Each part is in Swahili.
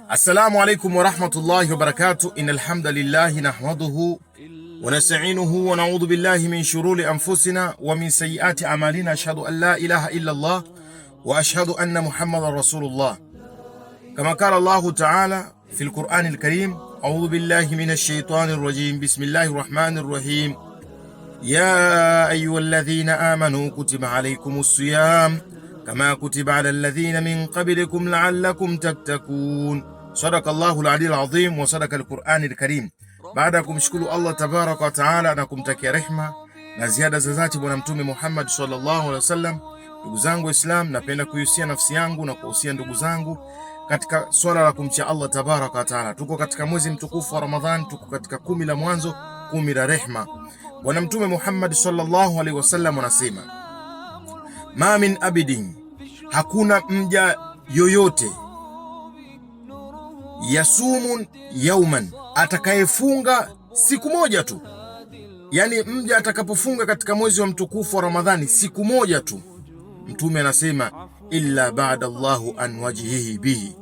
Assalamu alaikum wa rahmatullahi wa barakatuh. Innal hamdalillahi nahmaduhu wa nasta'inuhu wa na'udhu billahi min shururi anfusina wa min sayyiati a'malina. Ashhadu an la ilaha illa Allah wa ashhadu anna Muhammadar Rasulullah. Kama qala Allah ta'ala fil Qur'anil Karim, a'udhu billahi minash shaitanir rajim. Bismillahir rahmanir rahim. Ya ayyuhalladhina amanu kutiba alaykumus siyam kama kutiba ala alladhina min qablikum la'allakum tattaqun. Sadaqallahu al-aliyyul azim wa sadaqa al-Qur'anil Karim. Baada ya kumshukuru Allah tabaraka wa taala na kumtakia rehma na ziada za dhati bwana mtume Muhammad sallallahu alaihi wasallam, ndugu zangu Waislamu, napenda kuhusia nafsi yangu na kuhusia ndugu zangu katika swala la kumcha Allah tabaraka wa taala. Tuko katika mwezi mtukufu wa Ramadhan, tuko katika 10 la mwanzo, 10 la rehma. Bwana mtume Muhammad sallallahu alaihi wasallam anasema, ma min abidin, hakuna mja yoyote, yasumun yauman, atakayefunga siku moja tu, yani mja atakapofunga katika mwezi wa mtukufu wa Ramadhani siku moja tu, mtume anasema illa ba'da Allahu an wajhihi bihi,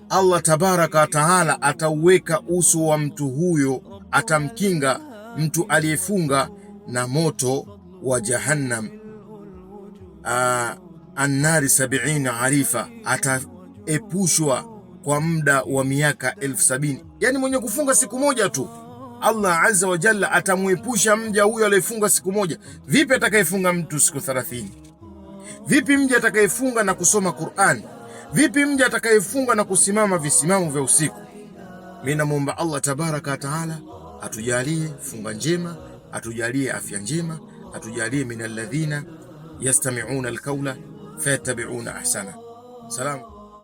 Allah tabaraka wa taala atauweka uso wa mtu huyo, atamkinga mtu aliyefunga na moto wa jahannam, annari 70 arifa, ataepushwa kwa muda wa miaka 70,000. Yani mwenye kufunga siku moja tu, Allah azza wa jalla atamuepusha mja huyo aliyefunga siku moja. Vipi atakayefunga mtu siku 30? Vipi mja atakayefunga na kusoma Qur'an? Vipi mja atakayefunga na kusimama visimamo vya usiku? Mimi namuomba Allah tabaraka wa taala atujalie funga njema, atujalie afya njema, atujalie minalladhina yastami'una alqawla fayattabi'una ahsana. Salam.